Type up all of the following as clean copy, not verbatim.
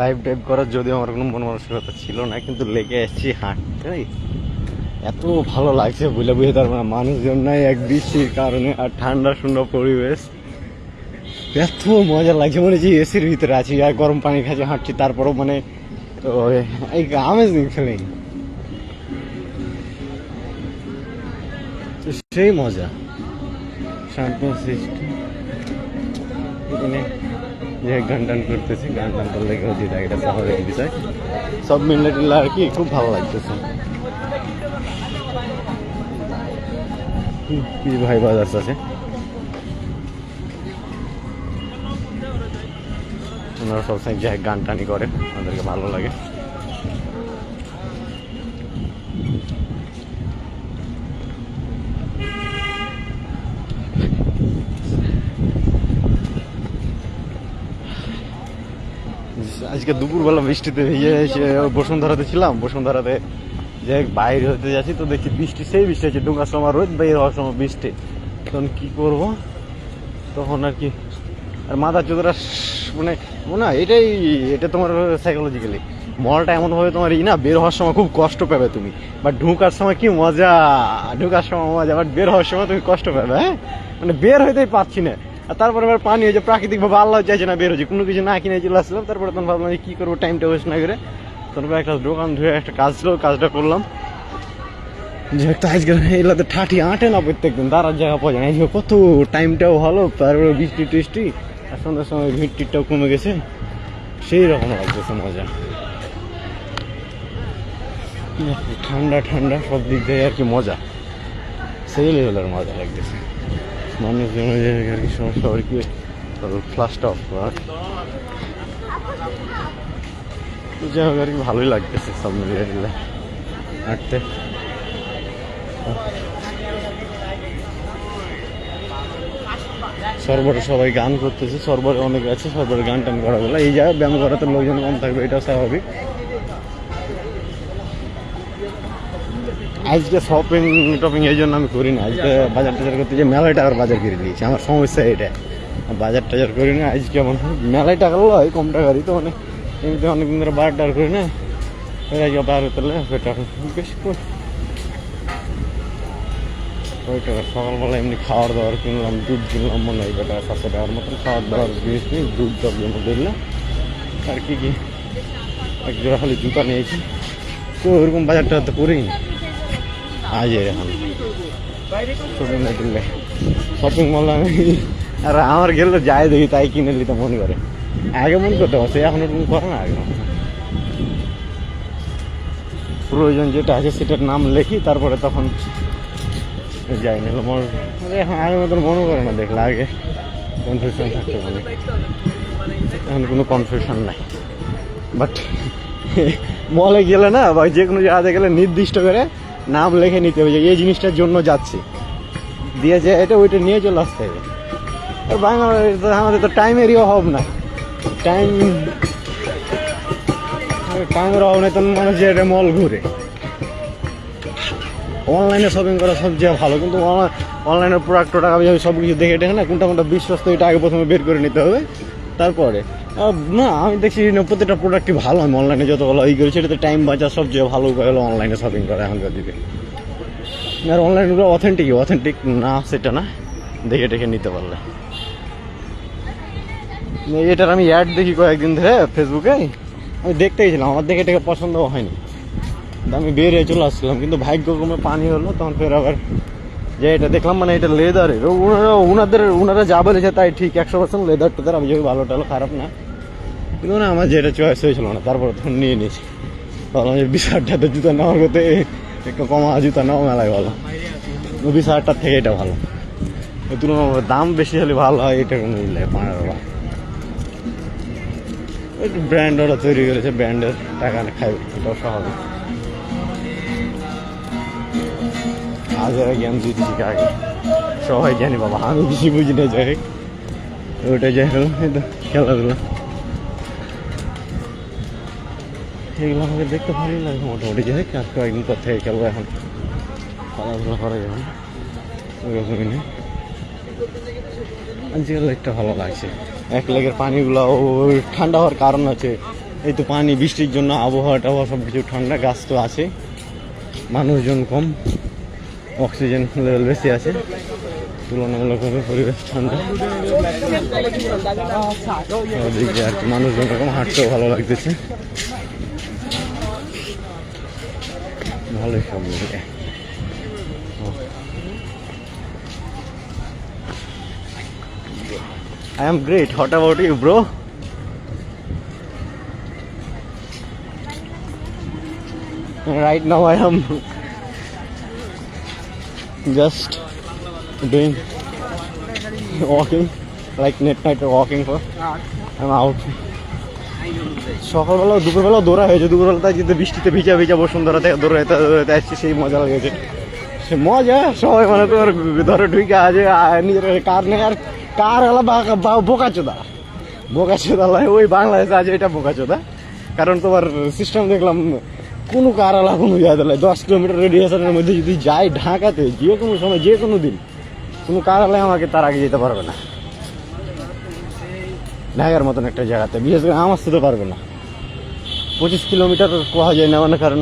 Live টাইভ করার যদিও আমার কোনো মন মানসিকতা ছিল না, কিন্তু লেগে এসেছি হাঁটতে। এত ভালো লাগছে বুঝলে বুঝে তার মানে মানুষজন নাই, এক বৃষ্টির কারণে আর ঠান্ডা শূন্য পরিবেশ, এত মজা লাগছে মনে হচ্ছে এসির ভিতরে আছি আর গরম পানি খাচ্ছি হাঁটছি, তারপরও মানে এই আমেজিং ফিলিং, সেই মজা শান্ত সৃষ্টি। এখানে যে গান টান করতেছি, গান টান করলে হচ্ছে এটা শহরের বিষয়, সব মিলে টিলে আর কি খুব ভালো লাগতেছে। কি ভাই বাজার আছে, ওনারা সবসময় যে গান টানি করে, আমাদেরকে ভালো লাগে। আজকে দুপুরবেলা বৃষ্টিতে ভিজে এসে বসুন্ধরাতে ছিলাম, বসুন্ধরাতে যে বাইরে হতে যাচ্ছি তো দেখছি বৃষ্টি, সেই বৃষ্টি হচ্ছে, ডুঙ্গার সময় রোদ, বাইরে হওয়ার সময় বৃষ্টি, তখন কি করব, তখন আর কি আর মাথার চোদরা মানে মনে হয় এটা তোমার সাইকোলজিক্যালি মলটা এমনভাবে তোমার না, বের হওয়ার সময় খুব কষ্ট পাবে তুমি, বাট ঢুকার সময় কি মজা, ঢুকার সময় মজা, বাট বের হওয়ার সময় তুমি কষ্ট পাবে। হ্যাঁ মানে বের হইতেই পারছি না, আর তারপরে আবার পানি হয়েছে, প্রাকৃতিকভাবে আল্লাহ চাইছে না বের হচ্ছে, কোনো কিছু না কিনে চলে আসলাম। তারপরে তখন ভাবলাম যে কী করবো, টাইমটা ওয়েস্ট না করে তারপরে একটা দোকান ধুয়ে একটা কাজ ছিল, কাজটা করলাম। যেহেতু আজকে এগুলোতে ঠাঠি আঁটে না প্রত্যেকদিন, দাঁড়ার জায়গা পাওয়া যায় না, আজকে কত টাইমটাও ভালো, তারপরে বৃষ্টি টিষ্টি, আর সন্ধ্যার সময় ভিড় টিটটাও কমে গেছে, সেই রকম লাগতেছে মজা, ঠান্ডা ঠান্ডা সব দিক দিয়ে আর কি মজা, সেই লেভেলের মজা লাগতেছে। মানুষজন আর কি সমস্যা আর কি ফ্লাশটা অফ করার, যাই হোক আর কি ভালোই লাগতেছে সব মিলিয়ে দিলে হাঁটতে। সরবরে সবাই গান করতেছে, সরবরে অনেক আছে, সরবরে গান টান করা বলে, এই জায়গায় ব্যায়াম করাতে লোকজন কম থাকবে, এটাও স্বাভাবিক। আজকে শপিং টপিং এই জন্য আমি করি না, আজকে বাজার টাজার করতে যে মেলায় টাকার বাজার কিনে দিয়েছি, আমার সমস্যা এটা, বাজার টাজার করি না আজকে, এমন মেলায় টাকা লয় কম টাকারই তো, মানে এমনিতে অনেকদিন ধরে বাজার টার করি না, আজকে বার হতে বেশ ওই টাকা সকালবেলা এমনি খাওয়ার দাওয়ার কিনলাম, দুধ কিনলাম, মনে হয় টাকা 700 টাকার মতন খাওয়ার দাওয়ার জিনিস নিই, দুধ টবলের মধ্যে দিলাম, আর কি কি এক জোড়া খালি জুতা নিয়েছি, তো ওরকম বাজারটা তো করিনি আজ এখন শপিং দিলে শপিং মল আমি, আর আমার গেলে যাই দেখি তাই কিনে নিতে মনে করে, আগে মনে করতে পারছে, এখন ওরকম করে না, আগে প্রয়োজন যেটা আছে সেটার নাম লেখি, তারপরে তখন যাই না, এখন আগের মতন মনে করে না, দেখলে আগে কনফিউশন থাকতে বলে, এখন কোনো কনফিউশন নাই। বাট মলে গেলে না বা যে কোনো জায়গাতে গেলে নির্দিষ্ট করে নাম লিখে নিতে হবে যে এই জিনিসটার জন্য যাচ্ছি, দিয়ে যে এটা ওইটা নিয়ে চলে আসতে হবে। আর বাংলাদেশে আমাদের তো টাইমেরই অভাব না, টাইমের অভাব নেই, তখন মানুষ যে এটা মল ঘুরে। অনলাইনে শপিং করা সবচেয়ে ভালো, কিন্তু অনলাইনের প্রোডাক্ট আমি সব কিছু দেখে না, কোনটা বিশ্বস্ত এটা আগে প্রথমে বের করে নিতে হবে, তারপরে না আমি দেখছি প্রত্যেকটা প্রোডাক্টই ভালো, আমি অনলাইনে যত ভালো ই করেছি, এটাতে টাইম বাঁচা সবচেয়ে ভালো উপায় হলো অনলাইনে শপিং করা এখনকার দিকে। আর অনলাইনগুলো অথেন্টিক না সেটা না, দেখে টেখে নিতে পারলে। এটার আমি অ্যাড দেখি কয়েকদিন ধরে ফেসবুকে, আমি দেখতে গেছিলাম, আমার দেখে টেকে পছন্দও হয়নি, আমি বেরিয়ে চলে আসছিলাম, কিন্তু ভাগ্যক্রমে পানি হলো, তখন ফের আবার যে এটা দেখলাম, মানে এটা লেদারের, ওনারা যা বলেছে তাই ঠিক, 100% লেদার টেদার, আমি যদি ভালো টালো খারাপ না, কিন্তু না আমার যেটা চয়েস হয়েছিল না, তারপর তখন নিয়ে নিয়েছি, ভাবলাম যে 20,000 জুতা নেওয়ার করতে একটু কমা জুতা নেওয়া মেলায় ভালো, 20,000 থেকে এটা ভালো, তুলনামূলক দাম বেশি হলে ভালো হয়, এটা কোনো মিলে 15 একটু ব্র্যান্ড ওরা তৈরি করেছে, ব্র্যান্ডের টাকা খাইবে, এটাও স্বাভাবিক। আজ এরা জ্ঞান দিয়ে দিচ্ছি আগে, সবাই জানি বাবা, আমি বেশি বুঝি না, যাই ওইটা যাই হলো খেলাধুলা, এগুলো আমাকে দেখতে ভালোই লাগে মোটামুটি, যাই হোক আর কয়েকদিন পর থেকে খেলবো, এখন খেলাধুলা করা যাবে না ওইরকমই নেই। আজকাল একটা ভালো লাগছে, এক লেগের পানিগুলো ঠান্ডা হওয়ার কারণ আছে, এই তো পানি, বৃষ্টির জন্য আবহাওয়াটা সব কিছু ঠান্ডা, গাছ তো আছে, মানুষজন কম, অক্সিজেন লেভেল বেশি আছে, তুলনামূলকভাবে পরিবেশ ঠান্ডা। ওদিকে আর কি মানুষজন কম, হাঁটতেও ভালো লাগতেছে, ভালোই সব মিলিয়ে। I am great. What about you, bro? Right now I am just doing walking, like night walking for. I'm out. সকালবেলা দুপুরবেলা দৌড়া হয়েছে, দুপুরবেলা যেতে বৃষ্টিতে ভিজা ভিজা বসুন্ধরা থেকে দৌড়াইতে দৌড়াইতে আসছি, সেই মজা লেগেছে। সে মজা সবাই মানে তোমার ধরে ঢুকে আছে, নিজের কার নেই, আর কার এলা বোকাচোদা লাগে। ওই বাংলাদেশে আছে এটা বোকাচোদা, কারণ তোমার সিস্টেম দেখলাম কোনো কার এলা কোনো যায় দিলে 10 কিলোমিটার রেডিয়েশনের মধ্যে যদি যাই ঢাকাতে যে কোনো সময় যে কোনো দিন, কোনো কার এলায় আমাকে তার আগে যেতে পারবে না। ঢাকার মতন একটা জায়গাতে বিশেষ করে আমার সাথে পারবে না। 25 কিলোমিটার কোয়া যায় না, মানে কারণ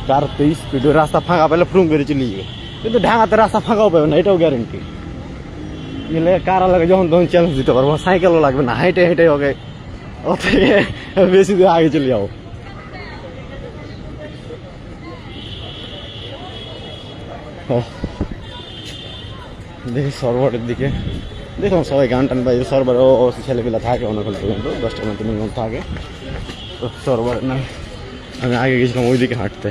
কার তো স্পিড, রাস্তা ফাঁকা পেলে ফ্রুম করে চলে যাবে, কিন্তু ঢাকাতে রাস্তা ফাঁকাও পাবে না, এটাও গ্যারেন্টি। গেলে কার লাগে যখন তখন চ্যালেঞ্জ দিতে পারবো, সাইকেলও লাগবে না, হেঁটে হেঁটে ওকে ও থেকে বেশি দূর আগে চলে যাবো। দেখি সরবরের দিকে, দেখুন সবাই গান টান বাজে, সরবর ও ছেলেপিলা থাকে অনেকক্ষণ পর্যন্ত, 10টা মতো মিনিমাম থাকে। তো সরবর না, আমি আগে গেছিলাম ওই দিকে হাঁটতে।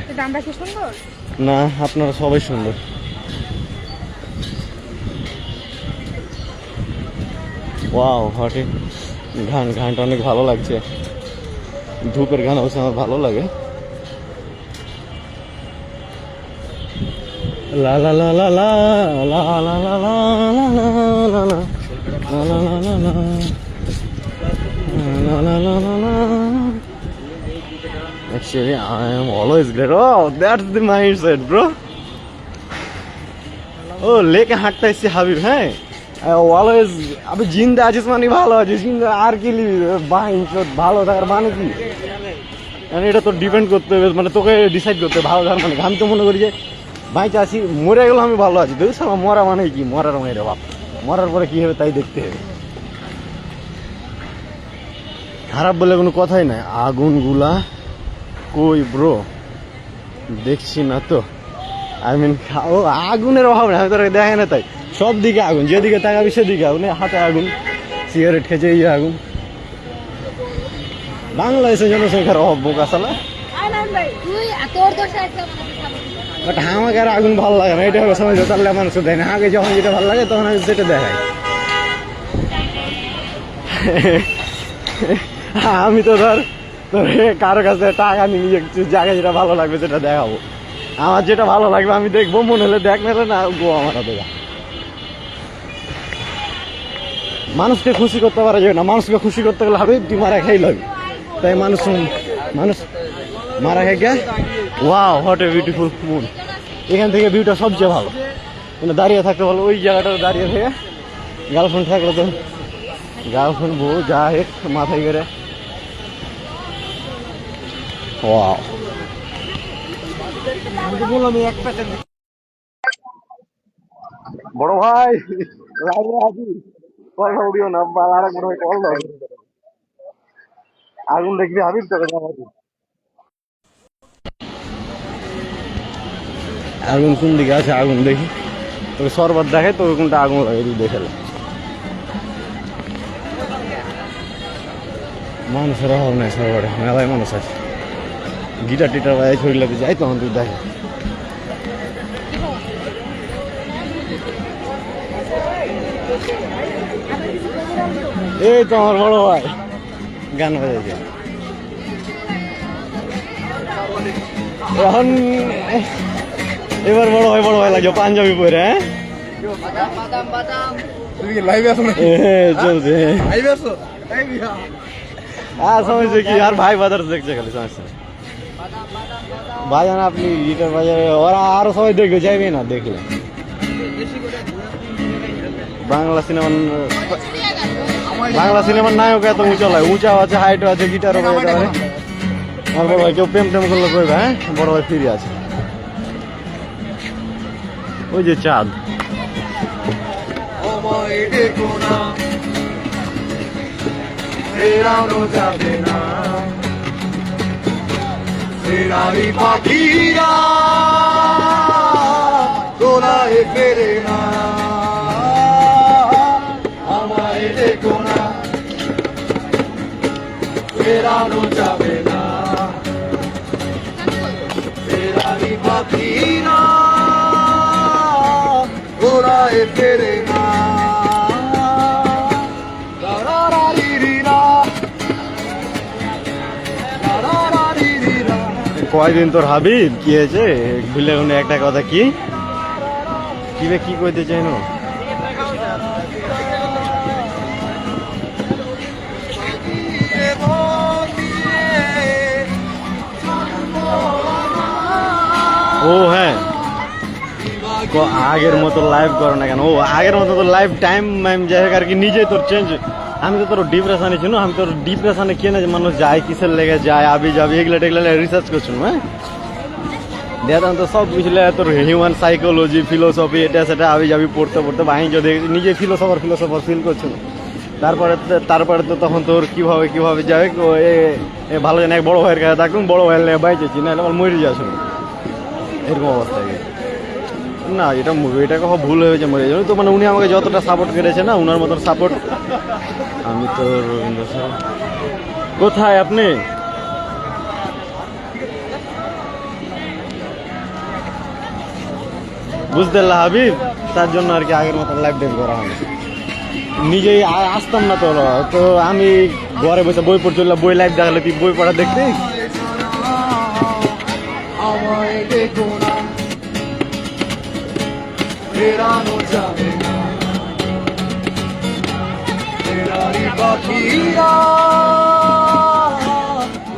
না, আপনারা সবাই সুন্দর। ওয়াও, হটে ঘানটা অনেক ভালো লাগছে, ধূপের গান অবশ্য আমার ভালো লাগে। লা লা লা লা লা লা লা লা লা লা লা Actually, I am always glad. Oh, that's the mindset, bro. Oh, लेके हाटता इससे हाबिब है। Always, अबे जिंदा आजिस मानी भालो आजिस जिंदा आर के लिए बाइन तो भालो था कर बाने की। यानी এটা তো ডিপেন্ড করতে হবে, মানে তোকে ডিসাইড করতে ভালো থাকার মানে। আমি তো মনে করি যে ভাই চাষি মরে গেল আমি ভালো আছি, দেখছ না মরা মানে কি, মরার মেরে বাপ, মরার পরে কি হবে তাই দেখতে হবে। খারাপ বলে কোনো কথাই নাই। আগুনগুলা কই ব্রো, দেখছি না তো। আই মিন ও আগুনের অভাব না, আমি তোর দেখে না, তাই সব দিকে আগুন, যেদিকে তাকাবি সেদিকে আগুন, হাতে আগুন, সিগারেট খেয়েছে এই আগুন। বাংলাদেশের জনসংখ্যার অভাব বোকা শালা। বাট আমাকে আর আগুন ভালো লাগে না, এটা হবে সময় তাহলে মানুষ দেয় না। আগে যখন যেটা ভালো লাগে তখন আমি সেটা দেখাই। আমি তো ধর কারো কাছে টাকা নিয়ে জায়গা যেটা ভালো লাগবে সেটা দেখাবো। আমার যেটা ভালো লাগবে আমি দেখবো, মনে হলে দেখ, মেলে না গো আমার দেখা। মানুষকে খুশি করতে পারা যাবে না, মানুষকে খুশি করতে গেলে হবে তুই মারা খাই লাগবে। তাই মানুষ মারা খাই গে। Wow, what a beautiful moon. এখান থেকে ভিউটা সবচেয়ে ভালো, মানে দাঁড়িয়ে থাকতে ভালো। ওই জায়গাটা দাঁড়িয়ে থেকে গার্লফ্রেন্ড থাকলে তো গার্লফ্রেন্ড বউ যা হেক মাথায় করে। ওয়াও, বড় ভাই কথা উড়িও না, আর এক বড় ভাই কল দাও। আগুন দেখবি হাবিব তোকে, আগুন কোন দিকে আছে আগুন দেখি, তোকে শরবত দেখে তোকে কোনটা আগুন লাগে দেখে। মানুষের অভাব নাই সরবরে, মেলায় মানুষ আছে। গিটার টিটার বাজায় ছড়িলাতে যাই তখন তুই দেখে। এই তো আমার বড় ভাই গান বাজাইছে এখন। এবার বড় ভাই লাগছে পাঞ্জাবি পরে। হ্যাঁ চলছে, আর সমস্যা কি, আর ভাই বাজার দেখছে খালি সমস্যা বাজান। আপনি গিটার বাজারে ওরা আরো সবাই দেখবে, যাইবে না দেখলে। বাংলা সিনেমা বাংলা সিনেমার নায়ক এত উঁচা লাগে, উঁচাও আছে, হাইটও আছে, গিটারও বাজাতে পারে। আমার বড় ভাই কেউ প্রেম টেম করলে কইবে, হ্যাঁ বড় ভাই ফিরে আছে। ওই যে চাঁদ, পাখিরা গোলায় ফেরে না, আমায় দেখো না, ফেরানো যাবে না, ফেরারি পাখিরা গোলায় ফেরে না। কয়দিন তোর হাবিব কি হয়েছে ভুলে গুনে একটা কথা, কি কিবে কি কইতে চাইনো? ও হ্যাঁ, আগের মতো লাইভ করো না কেন? ও আগের মতো তো লাইভ টাইম যাই হোক আর কি, নিজে তোর চেঞ্জ। আমি তো তোর ডিপ্রেশনে ছিল, আমি তোর ডিপ্রেশনে কে না যে মানুষ যায়, কিসের লেগে যায়, আবি যাবি এগুলো টেগুলো রিসার্চ করছিল। হ্যাঁ দেখতাম তো সব কিছু তোর হিউম্যান সাইকোলজি, ফিলোসফি, এটা সেটা আবি যাবি পড়তে পড়তে বাহিনী যদি নিজে ফিলোসফার ফিল করছিল। তারপরে তো তখন তোর কিভাবে যাবে ভালো জানে এক বড় ভাইয়ের কাছে থাকতুম, বড় ভাইয়ের বাইচেছি না, আমার মরে যাস এরকম অবস্থা। না এটা এটা কখন ভুল হয়েছে, মরে যাবে তো। মানে উনি আমাকে যতটা সাপোর্ট করেছে না, উনার মতন সাপোর্ট আমি তো। কোথায় আপনি? বুঝতে পারলা হাবিব, তার জন্য আর কি আগের মতন লাইভ ডেট করা হয়। নিজেই আসতাম না তো, তো আমি ঘরে বসে বই পড়ছিলাম, বই লাইভ দেখালে তুই বই পড়া দেখতে। আমায় দেখো না, ফেরানো যাবে না, ফেরারি পাখিরা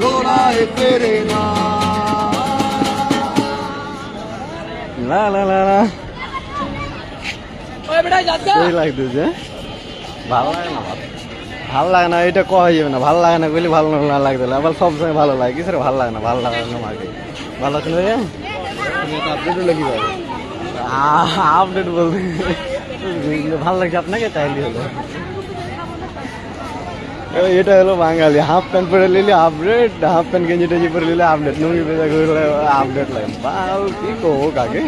গোলায় ফেরে না। না না না না সেই লাগতেছে, ভালো লাগে না, ভালো লাগে না, এটা কয়া যাবে না। ভালো লাগে না বলি ভালো না লাগতে, আবার সবসময় ভালো লাগে কিসের ভালো লাগে না, ভালো লাগে না মাকে ভালো আছে না। আপডেটও লাগি যাবে, আপডেট বলতে ভালো লাগছে আপনাকে তাইলে হলো। এটা হলো বাঙালি, হাফ প্যান্ট পরে নিলে আপডেট, হাফ প্যান্ট গেঞ্জি টেঞ্জি পরে নিলে আপডেট, নুঙ্গি পেজা করলে আপডেট লাগে। বাল কি কো কাকে।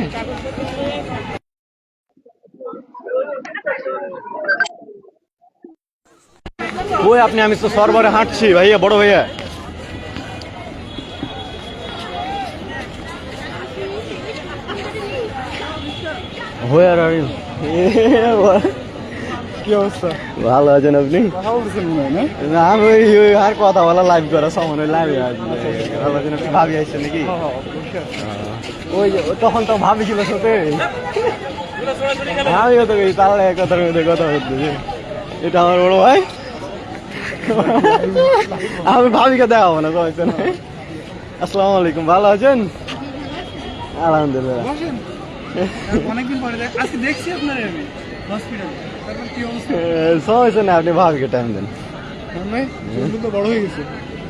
ওই আপনি, আমি তো সরবরে হাঁটছি ভাইয়া, বড় ভাইয়া। কি অবস্থা? ভালো আছেন আপনি? না আমি ওই আর কথা বলা লাইভ করা সময় লাইভ ভালো আছেন আপনি? ভাবি আসছেন নাকি? ওই তখন তো ভাবি ছিল সাথে, আমিও তো তাহলে কথার মধ্যে কথা হচ্ছে। এটা আমার বড় ভাই, আমি ভাবিকে দেখাবো না তো। আসসালামু আলাইকুম, ভালো আছেন? আলহামদুলিল্লাহ। অনেকদিন পরে আজকে দেখছি আপনার আমি হসপিটালে, তারপর কি অবস্থা? সমস্যা না, আপনি ভাবিকে টাইম দেন। চুল তো বড় হয়ে গেছে।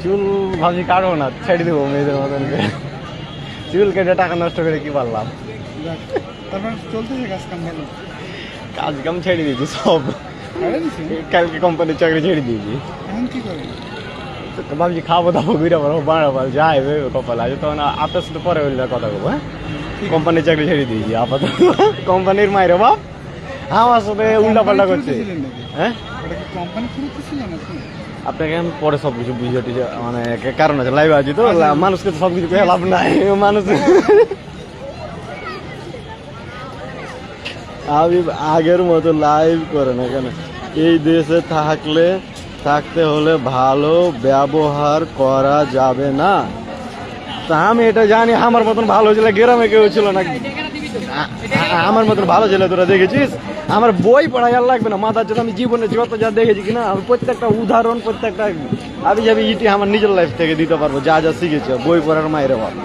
চুল ভাবছি কাটবো না, ছেড়ে দেবো মেয়েদের মতন করে। চুল কেটে টাকা নষ্ট করে কি পারলাম? তারপর চলতেছে কাজ কাম ভালো? কাজ কাম ছেড়ে দিয়েছি সব, কালকে কোম্পানির চাকরি ছেড়ে দিয়েছি। এখন কি করে? ভাবছি খাবো দাবো ঘুরে পারবো বাড়াবো যাই কপাল আছে, তখন আপনার সাথে পরে বললে কথা বলবো। হ্যাঁ কোম্পানির চাকরি ছেড়ে দিয়েছি আপাতত। কোম্পানির মায়ের বাপ আমার সাথে উল্টা পাল্টা করছে। হ্যাঁ কোম্পানি শুরু ছিলেন আপনি? আপনাকে আমি পরে সবকিছু বুঝিয়ে মানে কারণ আছে, লাইভ আছি তো, মানুষকে তো সবকিছু কে লাভ নাই। মানুষ আমি আগের মতো লাইভ করে না কেন? এই দেশে থাকতে হলে ভালো ব্যবহার করা যাবে না। তা আমি এটা জানি, আমার মতন ভালো ছেলে গ্রামে কেউ ছিল না। আমার মতন ভালো ছেলে তোরা দেখেছিস? আমার বই পড়াই আর লাগবে না, মাথার জন্য আমি জীবনে যত যা দেখেছি কিনা, আমি প্রত্যেকটা উদাহরণ, প্রত্যেকটা আমি যাবি ইটি আমার নিজের লাইফ থেকে দিতে পারবো, যা যা শিখেছে। বই পড়ার মায়ের বাপ।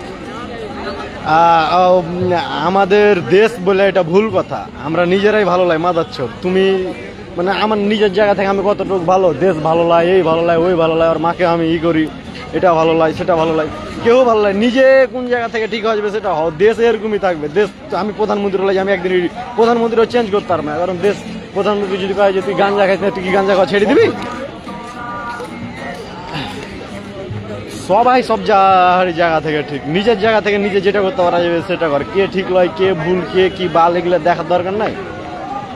আমাদের দেশ বলে এটা ভুল কথা, আমরা নিজেরাই ভালো লাগে মাদাচ্ছ। তুমি মানে আমার নিজের জায়গা থেকে আমি কতটুকু ভালো, দেশ ভালো লাগে, এই ভালো লাগে, ওই ভালো লাগে, আর মাকে আমি ই করি, এটা ভালো লাগে, সেটা ভালো লাগে, কেউ ভালো লাগে। নিজে কোন জায়গা থেকে ঠিক হয়ে যাবে সেটা দেশ এরকমই থাকবে। দেশ আমি প্রধানমন্ত্রী হলে আমি একদিন প্রধানমন্ত্রীও চেঞ্জ করতে পারবো না, কারণ দেশ প্রধানমন্ত্রী যদি কয় যে তুই গাঞ্জা খাইতে, তুই কি গাঞ্জা খাওয়া ছেড়ে দিবি? সবাই সব জায়গা থেকে ঠিক, নিজের জায়গা থেকে নিজে যেটা করতে পারা যাবে সেটা করে। কে ঠিক লয়, কে ভুল, কে কি বাল, এগুলো দেখার দরকার নাই,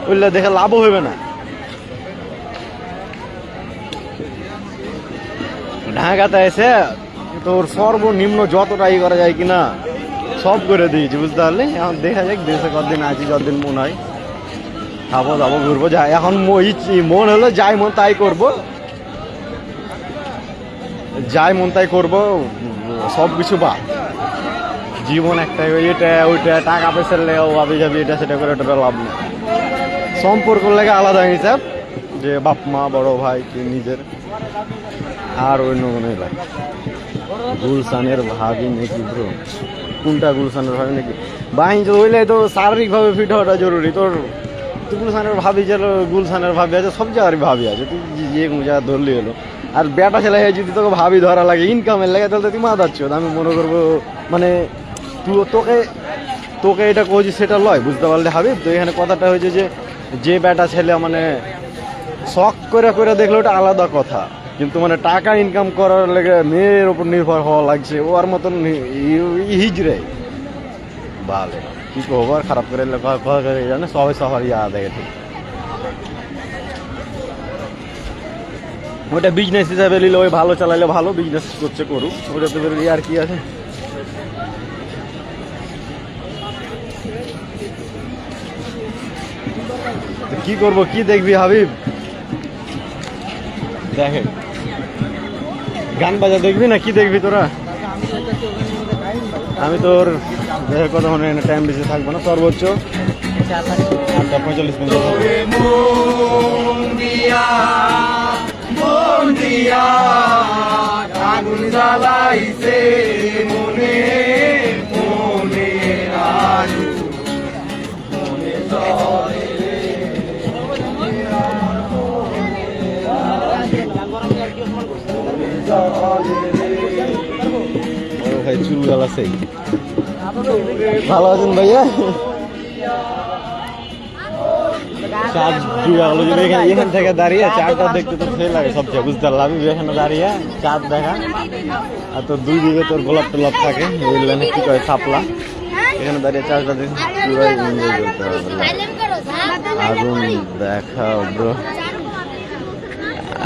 ওইগুলো দেখে লাভও হবে না। ঢাকাতে এসে তোর সর্বনিম্ন যতটাই করা যায় কিনা সব করে দিয়েছি, বুঝতে পারলি? এখন দেখা যাক দেশে কতদিন আছি, যতদিন মন হয় খাবো দাবো ঘুরবো। যাই এখন মন হলো যাই মন তাই করবো, যাই মন তাই করবো, সব কিছু বাদ। জীবন একটাই, এটা ওইটা টাকা পয়সার লেগে ভাবি যাবি এটা সেটা করে, ওটা লাভ নেই। সম্পর্ক লেগে আলাদা হিসাব, যে বাপ মা বড় ভাই কি নিজের, আর অন্য কোনো লাগে। গুলশানের ভাবি নাকি ব্রো? কোনটা গুলশানের ভাবি নাকি? বাহিনী তো হইলে তো শারীরিকভাবে ফিট হওয়াটা জরুরি। তোর গুলশানের ভাবি যে, গুলশানের ভাবি আছে, সব জায়গারই ভাবি আছে, তুই যে কোনো জায়গা ধরলি হলো। আর বেটা ছেলে যদি তোকে ভাবি ধরা লাগে, ইনকামের লাগে, তাহলে তুই মাথাচ্ছ। আমি মনে করবো মানে তোকে এটা কইছি সেটা লয়, বুঝতে পারলে হাবিব? তো এখানে কথাটা হয়েছে যে বেটা ছেলে মানে শখ করে করে দেখলে ওটা আলাদা কথা, কিন্তু মানে টাকা ইনকাম করার লেগে মেয়ের ওপর নির্ভর হওয়া লাগছে, ওর মতন হিজড়ে ভালো কি করবো। আর খারাপ করে জানে সবাই সবার ইয়া দেখে ঠিক। ওইটা বিজনেস হিসাবে নিলে ওই ভালো চালাইলে ভালো, বিজনেস করছে করুক, ওটা তো আর কি আছে। কি করবো, কি দেখবি হাবিব? দেখে গান বাজা দেখবি না কি দেখবি তোরা? আমি তোর কতক্ষণ টাইম বেশি থাকবো না, সর্বোচ্চ 45 মিনিট। আগুন জ্বালাইছে মনে মনে, আলু মনে চলে ভাই চুল গালা সেই ভালো আছেন ভাইয়া? চাঁদ ডুবে গেল যদি এখান থেকে দাঁড়িয়ে চাঁদটা দেখতে তো সেই লাগে সবচেয়ে, বুঝতে পারলাম? আমি এখানে দাঁড়িয়ে চাঁদ দেখা, আর তোর দুই দিকে তোর গোলাপ টোলাপ থাকে, ওই লাইনে কি কয় শাপলা, এখানে দাঁড়িয়ে চাঁদটা দেখে পুরাই এনজয় করতে হবে। আগুন দেখাও ব্রো,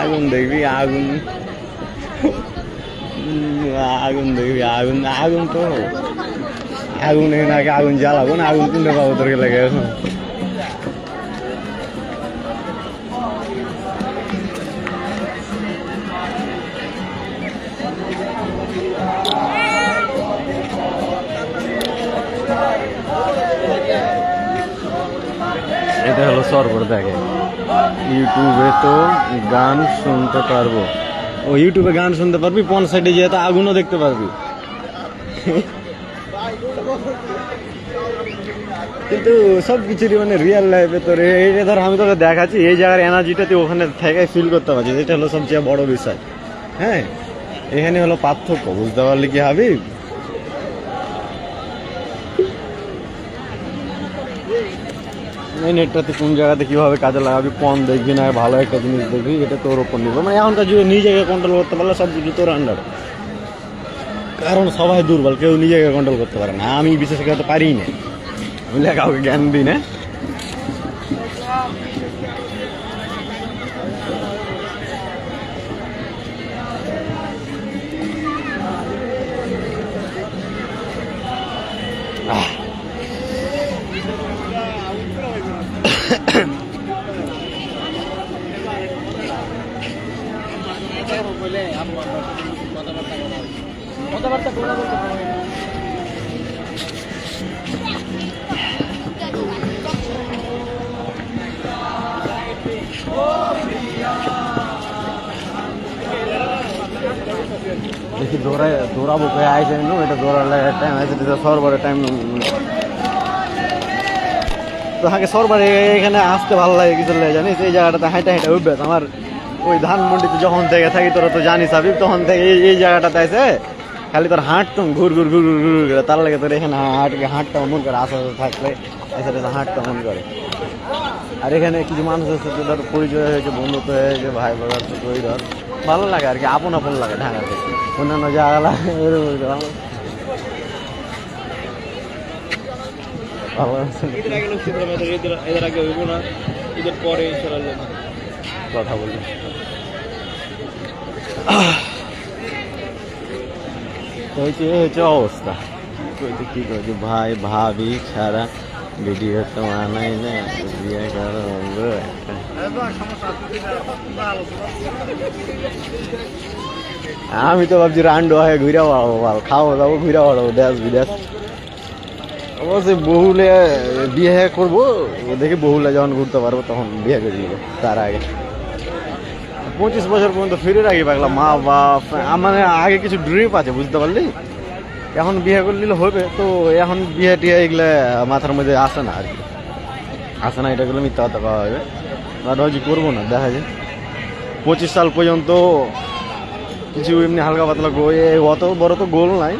আগুন দেখবি, আগুন আগুন দেখবি, আগুন আগুন তো আগুন এখানে আগে আগুন জ্বালাবো না, আগুন কিনতে পাবো তোরকে লাগে এখন। এটা হলো সর্বর, দেখে ইউটিউবে তো গান শুনতে পারবো। ও ইউটিউবে গান শুনতে পারবি, পন সাইডে যেয়ে তো আগুনও দেখতে পারবি। কিন্তু সব কিছুরই মানে রিয়েল লাইফে তোর এইটা ধর আমি তোকে দেখাচ্ছি, এই জায়গার এনার্জিটা তুই ওখানে থেকে ফিল করতে পারছিস, এটা হলো সবচেয়ে বড় বিষয়। হ্যাঁ, এখানে হলো পার্থক্য, বুঝতে পারলি কি হাবিব? এই নেটটাতে কোন জায়গাতে কিভাবে কাজে লাগাবি, কম দেখবি না ভালো একটা জিনিস দেখবি, এটা তোর ওপর নির্ভর। মানে এখনকার যদি নিজেকে কন্ট্রোল করতে পারলে সব কিছু তোর আন্ডার, কারণ সবাই দুর্বল, কেউ নিজেকে কন্ট্রোল করতে পারে না। আমি বিশেষ করে পারি না, বুঝলে, কাউকে জ্ঞান দিই না। দেখি দৌড়াবো কে আইসে নো, এটা দৌড়ার লাগে টাইম আছে, সর্বরে টাইম তো হাঁকে সরবারে এখানে আসতে ভালো লাগে কিছু লাগে জানিস, এই জায়গাটাতে হাঁটা হাঁটা অভ্যাস আমার। ওই ধানমন্ডিতে যখন থেকে থাকি তোরা তো জানিস হাবিব, তখন থেকে এই জায়গাটাতে আছে খালি তোর হাঁটতাম ঘুর ঘুর ঘুর ঘুর ঘুর করে, তার লাগে তোর এখানে হাঁটটা মন করে, আশেপাশে থাকলে এসে হাঁটটা মন করে। আর এখানে কিছু মানুষ আছে ধর পরিচয় হয়েছে, বন্ধুত্ব হয়েছে, ভাই বাবার তো ওই ধর ভালো লাগে আর কি, আপন আপন লাগে ঢাকাতে। অন্যান্য জায়গা ভালো আছে কথা বলি। হয়েছে অবস্থা কি করছি ভাই, ভাবি ছাড়া ভিডিও তো মানাই না, বিয়ে করো আমি তো ভাবছি রান্ডো হয়ে ঘুরে বেড়াবো, ভালো খাওয়া দাবো, ঘুরে বেড়াবো দেশ বিদেশ। অবশ্যই বহুলে বিয়ে করবো, দেখি বহুলে যখন ঘুরতে পারবো তখন বিয়ে করে দিব। তার আগে 25 বছর পর্যন্ত ফিরে রাখি পাগলা, মা বাপ আমার আগে কিছু ড্রিপ আছে বুঝতে পারলি। এখন বিয়ে করলে হবে তো, এখন বিয়ে টিয়ে এগুলো মাথার মধ্যে আসে না আর কি, আসে না, এটা গুলো মিথ্যা কথা পাওয়া হবে। আর হয়তো করবো না, দেখা যায় 25 সাল পর্যন্ত কিছু এমনি হালকা পাতলা অত বড় তো গোল নাই।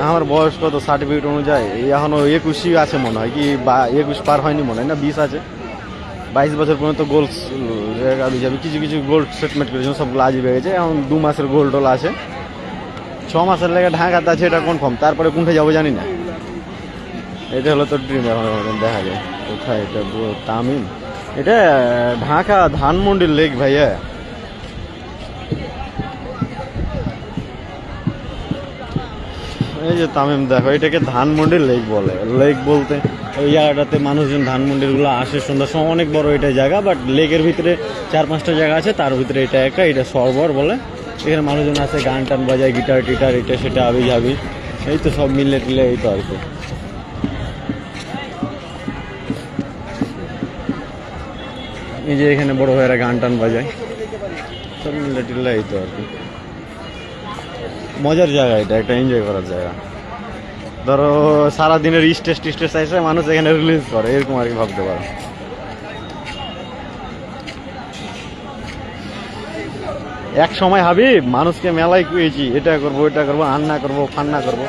আমার বয়স কত সার্টিফিকেট অনুযায়ী এখনো 21 আছে মনে হয়, কি বা 21 পার হয়নি মনে হয়, না 20 আছে। 22 বছর পর্যন্ত গোল যাবে, কিছু কিছু গোল্ড সেটমেন্ট করেছে, সবগুলো আজই পেয়ে গেছে। এখন 2 মাসের গোল্ড টোল আছে, 6 মাসের লেগে ঢাকাতে আছে, এটা কনফার্ম। তারপরে কোনটা যাবো জানি না, এটা হলো তোর ড্রিম। এখন দেখা যায় কোথায় এটা, তামিম, এটা ঢাকা ধানমন্ডির লেক ভাইয়া। এই যে তামিম দেখো, এটাকে ধানমন্ডির লেক বলে। লেক বলতে এই জায়গাটাতে মানুষজন ধানমন্ডির গুলো আসে সন্ধ্যার সময়, অনেক বড় এটা জায়গা, বাট লেকের ভিতরে 4-5টা জায়গা আছে, তার ভিতরে এটা একটা, এটা সরোবর বলে। এখানে মানুষজন আছে, গান টান বাজায়, গিটার টিটার, এটা সেটা আবি যাবি, এই তো সব মিলে টিলে এই তো আর কি। এই যে এখানে বড় ভাইয়েরা গান টান বাজায়, সব মিলে টিলে এই তো আর কি। মজার জায়গা, এটা একটা এনজয় করার জায়গা। ধরো সারাদিনের স্টেস আইসে মানুষ এখানে রিলিজ করে, এরকম আর কি ভাবতে পারো। এক সময় হাবিব মানুষকে মেলায় কুয়েছি, এটা করবো ওইটা করবো, আন্না করবো ফান্না করবো,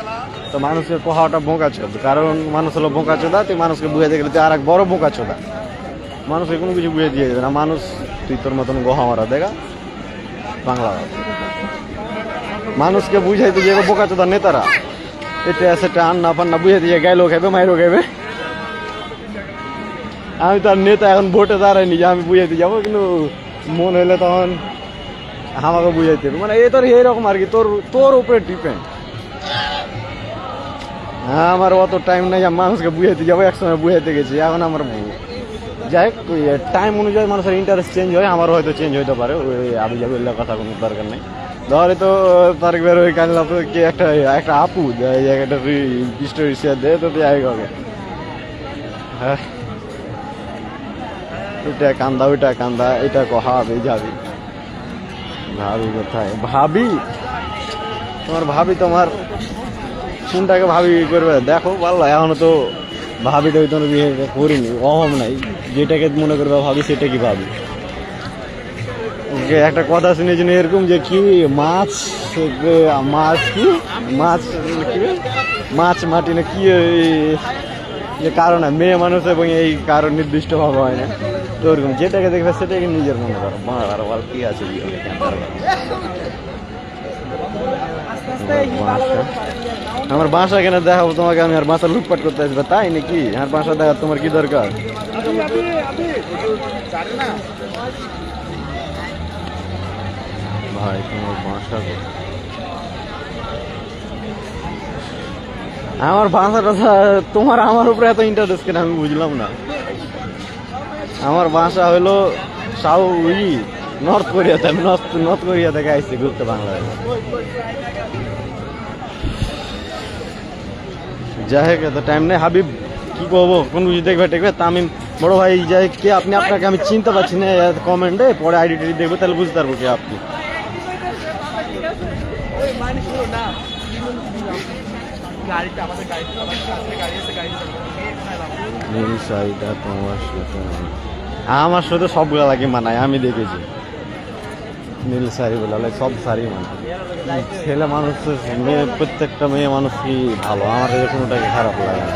তো মানুষকে কোহাটা বোকা চোদা। কারণ মানুষ হলো বোকা চোদা, তুই মানুষকে বুঝাতে গেলে তুই আর এক বড় বোকা চোদা। মানুষকে কোনো কিছু বুঝে দিয়ে যাবে না মানুষ, তুই তোর মতন গোহা মারা দেখা বাংলা মানুষকে বুঝাইতে যাবে বোকা চোদা নেতারা, এটা সেটা আন্না ফান্না বুঝে দিয়ে গাইলেও খাইবে, মাইরও খাইবে। আমি তার নেতা এখন ভোটে দাঁড়াইনি যে আমি বুঝাইতে যাবো, কিন্তু মন হইলে তখন আমাকে বুঝাইতে হবে। মানে এ তোর এইরকম আর কি, তোর উপরে ডিপেন্ড। আমার অত টাইম নাই মানুষকে বুঝাইতে যাবো, একসময় বুঝাইতে গেছি, এখন আমার যাই হোক টাইম অনুযায়ী মানুষের ইন্টারেস্ট চেঞ্জ হয়, আমারও হয়তো চেঞ্জ হইতে পারে। ওই আবি যাবি কথা কোনো দরকার নেই। ধরে তো তার বের ওই কাজে কি একটা আপু একটা স্টোরি শেয়ার দেয়, তো যাই হোক হ্যাঁ, এটা কান্দা ওইটা কান্দা, এটা কহাবি যাবি। ভাবি কোথায় ভাবি, তোমার ভাবি তোমার কোনটাকে ভাবি করবে দেখো, ভালো এখনো তো ভাবিটা ওই তোমার বিয়ে করিনি, অভাব নাই। যেটাকে মনে করবে ভাবি সেটা কি ভাবি। ওকে একটা কথা শুনেছি এরকম যে কি মাছ মাছ কি মাছ কি মাছ মাটি না কি, যে কারণ মেয়ে মানুষ এবং এই কারণ নির্দিষ্ট ভাবে হয় না, তো ওরকম যেটাকে দেখবে সেটাকে নিজের মনে করো। আর কি আছে আমার বাসা কেন দেখাবো তোমাকে আমি, আর বাসা লুটপাট করতে আসবে তাই নাকি? আর বাসা দেখা তোমার কি দরকার? ভাই তোমার বাসা, আমার বাসাটা তোমার আমার উপরে এত ইন্টারেস্ট কেন আমি বুঝলাম না। আমার বাসা হলো নর্থ কোরিয়াতে, আমি নর্থ কোরিয়া থেকে আসছি ঘুরতে বাংলাদেশ। যাই হোক এত টাইম নেই হাবিব, কি করবো কোন কিছু দেখবে টেকবে। তামিম বড় ভাই যাই কে আপনি, আপনাকে আমি চিনতে পারছি না কমেন্টে, পরে আইডি টিডি দেখবো তাহলে বুঝতে পারবো কে আপনি। গাড়িটা আমাদের গাড়িটা গাড়ি আছে গাড়ি নীল শাড়িটা তোমার সাথে আমার সাথে সবগুলো লাগে মানায়, আমি দেখেছি নীল শাড়ি বলে সব শাড়ি মানায়। ছেলে মানুষ মেয়ে, প্রত্যেকটা মেয়ে মানুষ কি ভালো, আমার কোনোটাকে খারাপ লাগে না,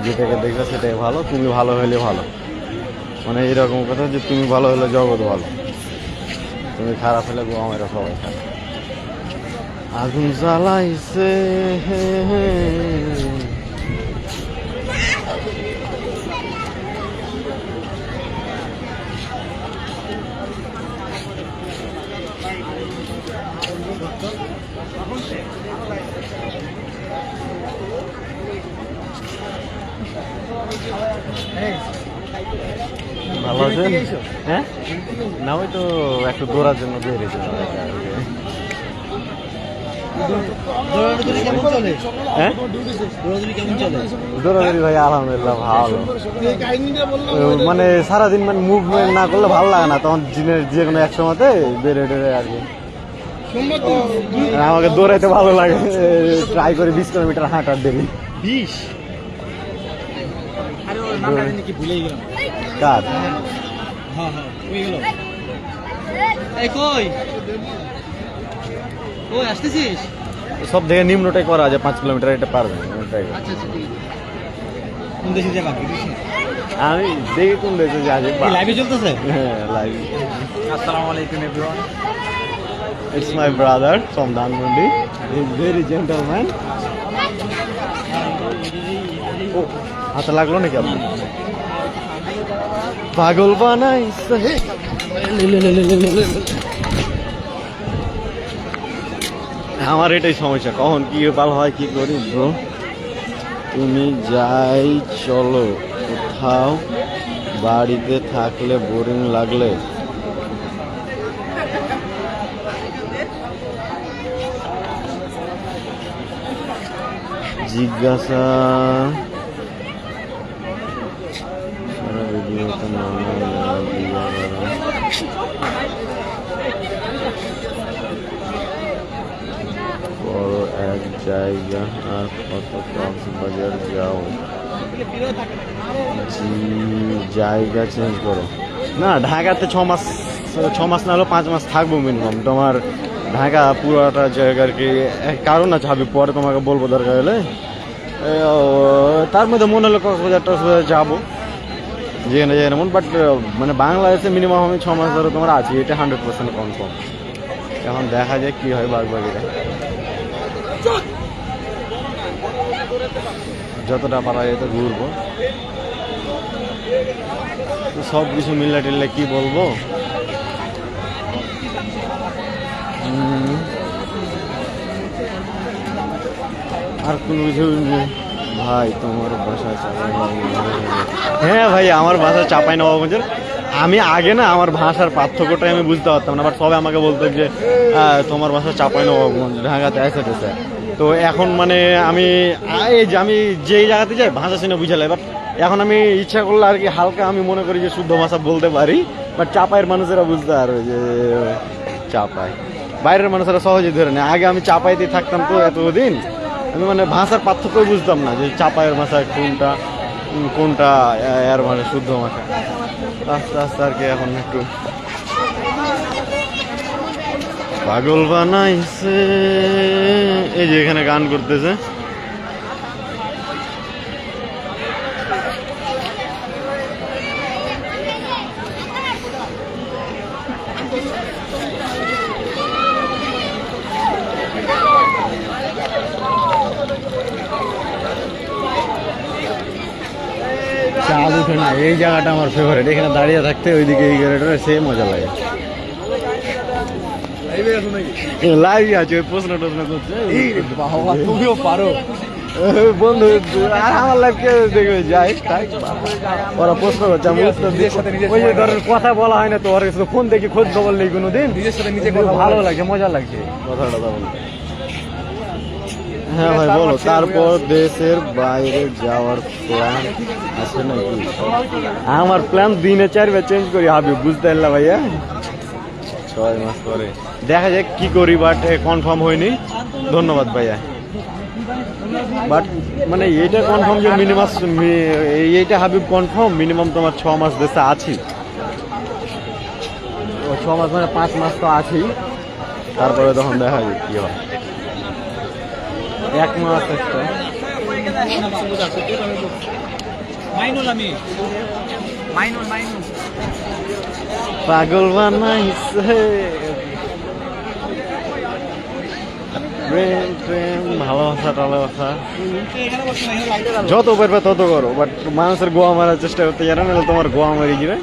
যেটাকে দেখবে সেটাই ভালো, তুমি ভালো হলে ভালো, মানে এরকম কথা যে তুমি ভালো হলে জগৎ ভালো, তুমি খারাপ হলে গো আমার সবাই খারাপ। আগুন জ্বালাইছে ভালো আছেন? হ্যাঁ না, ওই তো একটু দৌড়ার জন্য বেরিয়েছে। হ্যাঁ দৌড়াদৌড়ি ভাই আলহামদুলিল্লাহ ভালো, মানে সারাদিন মানে মুভমেন্ট না করলে ভালো লাগে না, তখন দিনের যে কোনো এক সময়তে বেড়ে টেরে আর কি। আমাকে দৌড়াইতে ভালো লাগে, ট্রাই করি 20 কিলোমিটার হাঁটার ডেলি। 20 আরে ওর নামটা কি ভুলে গেলাম কার? হ্যাঁ হ্যাঁ হয়ে গেল। এই কই ওই আসতেছিস? সব থেকে নিম্নটাই করা যায়, 5 কিলোমিটার এটা পারবে। আচ্ছা আচ্ছা ঠিক আছে। কোন দেশে যাবা? আমি দেখি কোন দেশে যাবে। লাইভে চলতেছে? হ্যাঁ লাইভ। আসসালামু আলাইকুম everyone. It's my brother from Dhanmondi. He's very gentleman. Oh, হাতে লাগলো নাকি আপনি? পাগল বানাইছে। আমার এটাই সমস্যা, কখন কি ভালো হয় কি করি ব্রো। তুমি যাই চলো কোথাও, বাড়িতে থাকলে বোরিং লাগলে জিজ্ঞাসা। সারা ভিডিওতে বড় এক জায়গা আর কত কক্সবাজার যাও, জায়গা চেঞ্জ করো না। ঢাকাতে 6 মাস না হলেও 5 মাস থাকবো মিনিমাম। তোমার ঢাকা পুরোটা জায়গার কি কারণ আছে, ভাবি পরে তোমাকে বলবো দরকার হলে। তার মধ্যে মনে হলো কক্সবাজার যাবো, যেখানে যাই এমন। বাট মানে বাংলাদেশে মিনিমাম আমি 6 মাস ধরে তোমার আছি, এটা 100% কনফার্ম। এখন দেখা যায় কি হয়, বাগবাগিরা যতটা পারা যেত ঘুরবো। সব কিছু মিল্লা টিল্লা কি বলবো। আর কোনো কিছু ভাই তোমার বাসা চাপাই? হ্যাঁ ভাই আমার বাসা চাপাই নবাবগঞ্জের। আমি আগে না আমার ভাষার পার্থক্যটাই আমি বুঝতে পারতাম না, বাট সবাই আমাকে বলতো যে তোমার বাসা চাপাই নবাবগঞ্জ, ঢাকাতে আসে। তো এখন মানে আমি এই যে আমি যেই জায়গাতে যাই ভাষা শুনে বুঝালাই, বাট এখন আমি ইচ্ছা করলে আর কি হালকা আমি মনে করি যে শুদ্ধ ভাষা বলতে পারি। বাট চাপাইয়ের মানুষেরা বুঝতে পারবে যে চাপাই, বাইরের মানুষেরা সহজে ধরে নেয়। আগে আমি চাপাইতে থাকতাম তো এতদিন, আমি মানে ভাষার পার্থক্য বুঝতাম না যে চাপাইয়ের ভাষা কোনটা এর মানে শুদ্ধ ভাষা। আস্তে আস্তে আর কি এখন একটু পাগল বানাইছে। এই যে এখানে গান করতেছে, চাঁদ উঠে না। এই জায়গাটা আমার ফেভারিট, এখানে দাঁড়িয়ে থাকতে ওইদিকে এই গাড়িটা সে মজা লাগে। লাইভ আছে, ওই প্রশ্ন টশ্ন করছে। তুমিও পারো বন্ধু, আর আমার লাইভ কে দেখবে যাই ওরা প্রশ্ন করছে, আমি উত্তর দিই। ওই যে ধরেন কথা বলা হয় না তো, ওর কাছে ফোন দেখি খোঁজ খবর নেই কোনোদিন। নিজের সাথে নিজে ভালো লাগছে, মজা লাগছে কথাটা বলতে। হ্যাঁ ভাই বলো, তারপর দেশের বাইরে যাওয়ার প্ল্যান আছে নাকি? আমার প্ল্যান দিনে 4বার চেঞ্জ করি ভাবি, বুঝতে পারলাম ভাইয়া। 6 মাস পরে দেখা যাক কি করি, বাট কনফার্ম হয়নি। ধন্যবাদ ভাইয়া। বাট মানে এইটা কনফার্ম যে মিনিমাম এইটা হাবিব কনফার্ম মিনিমাম তোমার 6 মাস দেশে আছি। 6 মাস মানে 5 মাস তো আছি, তারপরে তখন দেখা যায় কি হয়। 1 মাস একটা পাগল বানাইছে প্রেম প্রেম ভালোবাসা টালোবাসা যত পারবে তত করো, বাট মানুষের গোয়া মারার চেষ্টা করতে জানো না, তোমার গোয়া মারি যাবে।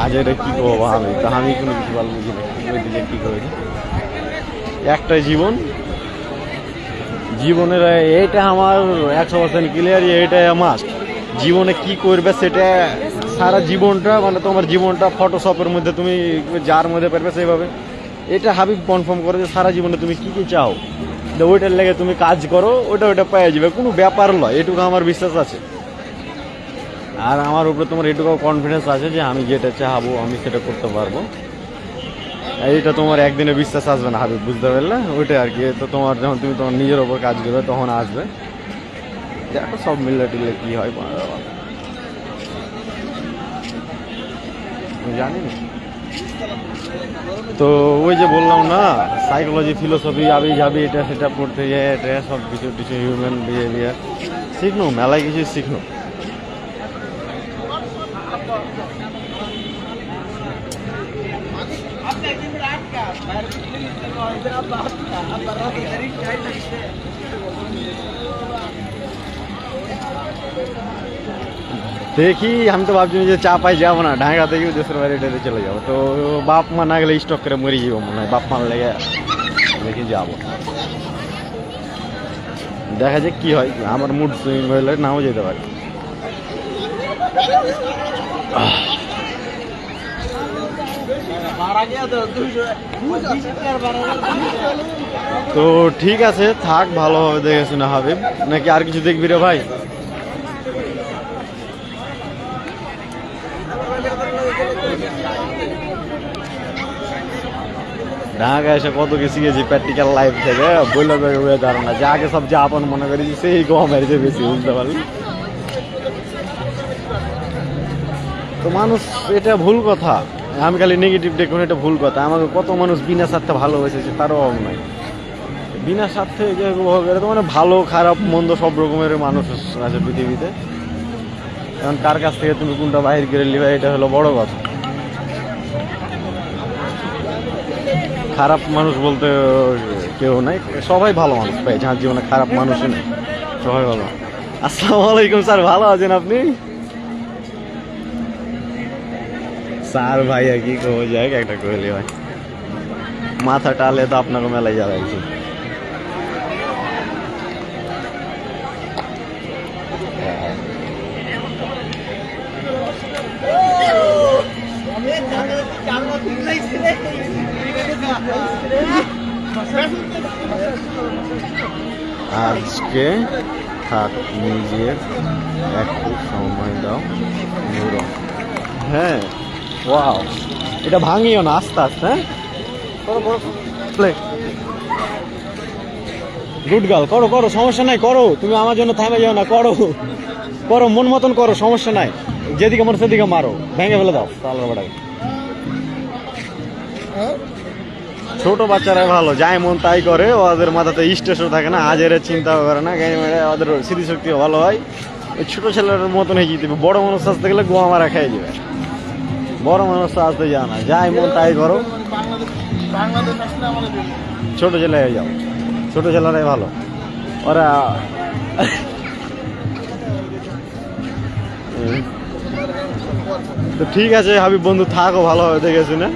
আজ এটা কি করবো আমি, তা আমি কোনো কিছু ভালো বুঝি না কি করে। একটা জীবন, জীবনের এইটা আমার 100% ক্লিয়ার, এইটাই আমার জীবনে কি করবে সেটা সারা জীবনটা, মানে তোমার জীবনটা ফটোশপের মধ্যে তুমি যার মধ্যে পারবে সেইভাবে। এটা হাবিব কনফার্ম করে যে সারা জীবনে তুমি কি কি চাও, ওইটার লেগে তুমি কাজ করো, ওইটা পেয়ে যাবে, কোনো ব্যাপার নয়, এটুকু আমার বিশ্বাস আছে। আর আমার উপরে তোমার এটুকু কনফিডেন্স আছে যে আমি যেটা চাহাবো আমি সেটা করতে পারবো। এইটা তোমার একদিনে বিশ্বাস আসবে না হাবিব, বুঝতে পারলে? ওইটা আর কি। তো তোমার যখন তুমি তোমার নিজের ওপর কাজ করবে তখন আসবে। দেখো সব মিললে টিলে কি হয় জানি না। তো ওই যে বললাম না, সাইকোলজি ফিলোসফি আবি যাবি এটা সেটা পড়তে যায়, এটা সব কিছু কিছু হিউম্যান বিহেভিয়ার শিখনো, মেলায় কিছু শিখনো। দেখি, আমি তো ভাবছি যে চাপাই যাবো না, ঢাকা থেকে দেশের বাইরে চলে যাবো। তো বাপ মা না গেলে স্টক করে মরে যাবো মনে হয়, বাপ মা লেগে দেখি যাবো, দেখা যাক কি হয়। আমার মুড সুইং হইলে নাও যেতে পারে। তো ঠিক আছে, থাক, ভালোভাবে দেখে শুনে হবে। নাকি আর কিছু দেখবি রে ভাই? ঢাকা এসে কত কিছু গেছি প্র্যাকটিক্যাল লাইফ থেকে, বললে ধারণা যে আগে সব যা আপন মনে করি সেই গম মেরেছে বেশি, বুঝতে পারলি? তো মানুষ, এটা ভুল কথা, আমি খালি নেগেটিভ দেখুন, এটা ভুল কথা। আমাকে কত মানুষ বিনা স্বার্থে ভালোবেসেছে, তারও অভাব নাই। বিনা স্বার্থে যে তো মানে ভালো খারাপ মন্দ সব রকমের মানুষ আছে পৃথিবীতে। এখন কার কাছ থেকে তুমি কোনটা বাহির করে নিবে, এটা হলো বড় কথা। খারাপ মানুষ বলতে কেউ নাই, সবাই ভালো মানুষ পাই, যার জীবনে খারাপ মানুষই নেই, সবাই ভালো। আসসালামু আলাইকুম স্যার, ভালো আছেন আপনি? স্যার ভাইয়া কি কো যায় একটা কইলি ভাই, মাথা টালে তো আপনাকে মেলায় জ্বালাইছি। আজকে থাক, নিজের একটু সময় দাও। হ্যাঁ, ওয়াও, এটা ভাঙিও না, আস্তে আস্তে। হ্যাঁ, প্লে গুড গার্ল, করো করো, সমস্যা নাই, করো। তুমি আমার জন্য থামে যাও না, করো করো, মন মতন করো, সমস্যা নাই। যেদিকে মন সেদিকে মারো, ভেঙে ফেলে দাও তাহলে বেটাকে। ছোট বাচ্চারা ভালো, যাই মন তাই করে, ওদের মাথাতে স্টেশন থাকে না, আজের চিন্তা করে না, ওদের স্মৃতিশক্তিও ভালো হয়। ওই ছোট ছেলের মতন হয়ে যেতে, বড় মানুষ আসতে গেলে গোয়া মারা খেয়ে যাবে। বড় মানুষ তো আসতে যায় না, যাই মন তাই করো, ছোট ছেলে হয়ে যাও, ছোট ছেলেরাই ভালো। ওরা তো ঠিক আছে হাবিব বন্ধু, থাকো ভালোভাবে দেখে শুনে।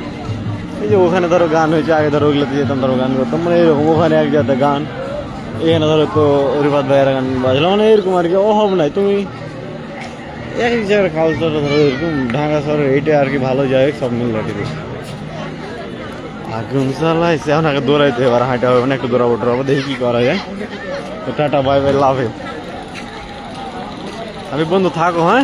এই যে ওখানে ধরো গান হয়েছে, আগে ধরো ওগুলোতে যেতাম, ধরো গান করতাম, মানে এরকম। ওখানে এক জায়গাতে গান, এখানে ধরো তো রিফাত ভাইয়ের গান বাজলাম, মানে এরকম আর কি, অভাব নাই। তুমি এক জায়গার কালচারটা ধরো এরকম, ঢাকা শহরে এইটা আর কি ভালো যায়, সব মিলে ঠিক আছে। আগুন চালাইছে, এখন আগে দৌড়াইতে, এবার হাঁটা হবে না, একটু দৌড়াবো টরাবো, দেখি কি করা যায়। তো টাটা, বাই বাই, লাভ। আমি বন্ধু থাকো, হ্যাঁ।